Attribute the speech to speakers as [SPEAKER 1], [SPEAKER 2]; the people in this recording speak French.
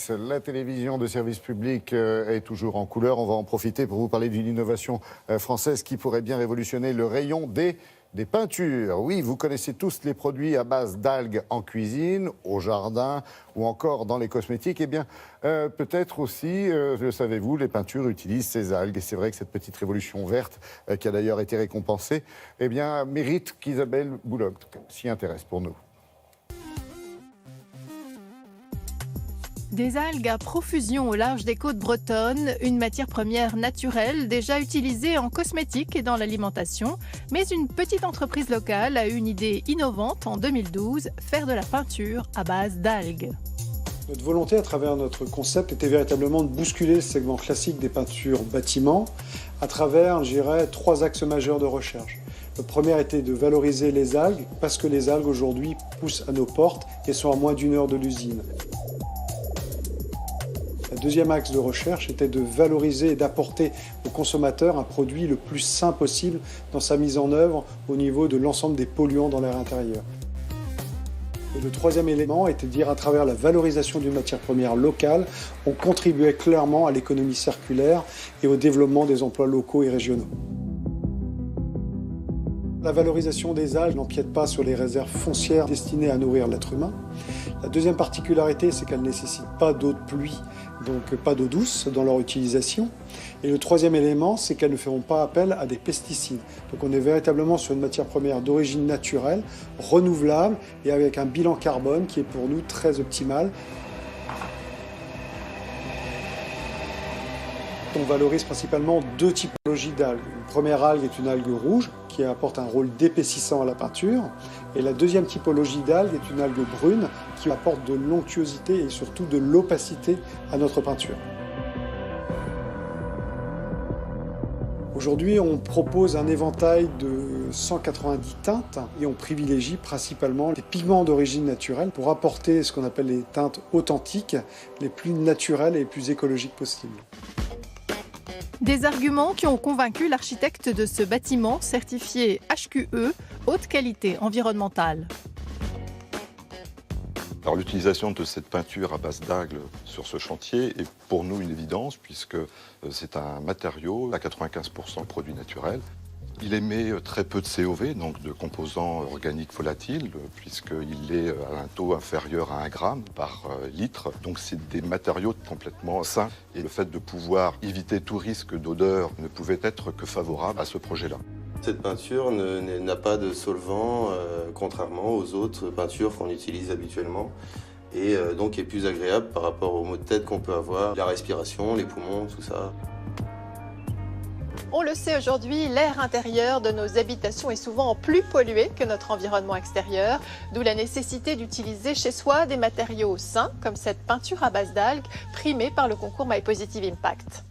[SPEAKER 1] La télévision de service public est toujours en couleur. On va en profiter pour vous parler d'une innovation française qui pourrait bien révolutionner le rayon des peintures. Oui, vous connaissez tous les produits à base d'algues en cuisine, au jardin ou encore dans les cosmétiques. Eh bien, peut-être aussi, le savez-vous, les peintures utilisent ces algues. Et c'est vrai que cette petite révolution verte, qui a d'ailleurs été récompensée, eh bien, mérite qu'Isabelle Boulogne s'y intéresse pour nous.
[SPEAKER 2] Des algues à profusion au large des côtes bretonnes, une matière première naturelle déjà utilisée en cosmétique et dans l'alimentation. Mais une petite entreprise locale a eu une idée innovante en 2012, faire de la peinture à base d'algues.
[SPEAKER 3] Notre volonté à travers notre concept était véritablement de bousculer le segment classique des peintures bâtiments à travers, je dirais, 3 axes majeurs de recherche. Le premier était de valoriser les algues parce que les algues aujourd'hui poussent à nos portes et sont à moins d'1 heure de l'usine. Le deuxième axe de recherche était de valoriser et d'apporter aux consommateurs un produit le plus sain possible dans sa mise en œuvre au niveau de l'ensemble des polluants dans l'air intérieur. Et le troisième élément était de dire à travers la valorisation d'une matière première locale, on contribuait clairement à l'économie circulaire et au développement des emplois locaux et régionaux. La valorisation des algues n'empiète pas sur les réserves foncières destinées à nourrir l'être humain. La deuxième particularité, c'est qu'elles ne nécessitent pas d'eau de pluie, donc pas d'eau douce dans leur utilisation. Et le troisième élément, c'est qu'elles ne feront pas appel à des pesticides. Donc on est véritablement sur une matière première d'origine naturelle, renouvelable et avec un bilan carbone qui est pour nous très optimal. On valorise principalement 2 typologies d'algues. Une première algue est une algue rouge qui apporte un rôle d'épaississant à la peinture. Et la deuxième typologie d'algue est une algue brune qui apporte de l'onctuosité et surtout de l'opacité à notre peinture. Aujourd'hui, on propose un éventail de 190 teintes et on privilégie principalement les pigments d'origine naturelle pour apporter ce qu'on appelle les teintes authentiques, les plus naturelles et les plus écologiques possibles.
[SPEAKER 2] Des arguments qui ont convaincu l'architecte de ce bâtiment certifié HQE, haute qualité environnementale.
[SPEAKER 4] Alors l'utilisation de cette peinture à base d'algues sur ce chantier est pour nous une évidence puisque c'est un matériau à 95% produit naturel. Il émet très peu de COV, donc de composants organiques volatiles, puisqu'il est à un taux inférieur à 1 gramme par litre. Donc c'est des matériaux complètement sains. Et le fait de pouvoir éviter tout risque d'odeur ne pouvait être que favorable à ce projet-là.
[SPEAKER 5] Cette peinture n'a pas de solvant, contrairement aux autres peintures qu'on utilise habituellement. Et donc est plus agréable par rapport aux maux de tête qu'on peut avoir, la respiration, les poumons, tout ça.
[SPEAKER 2] On le sait aujourd'hui, l'air intérieur de nos habitations est souvent plus pollué que notre environnement extérieur, d'où la nécessité d'utiliser chez soi des matériaux sains, comme cette peinture à base d'algues, primée par le concours My Positive Impact.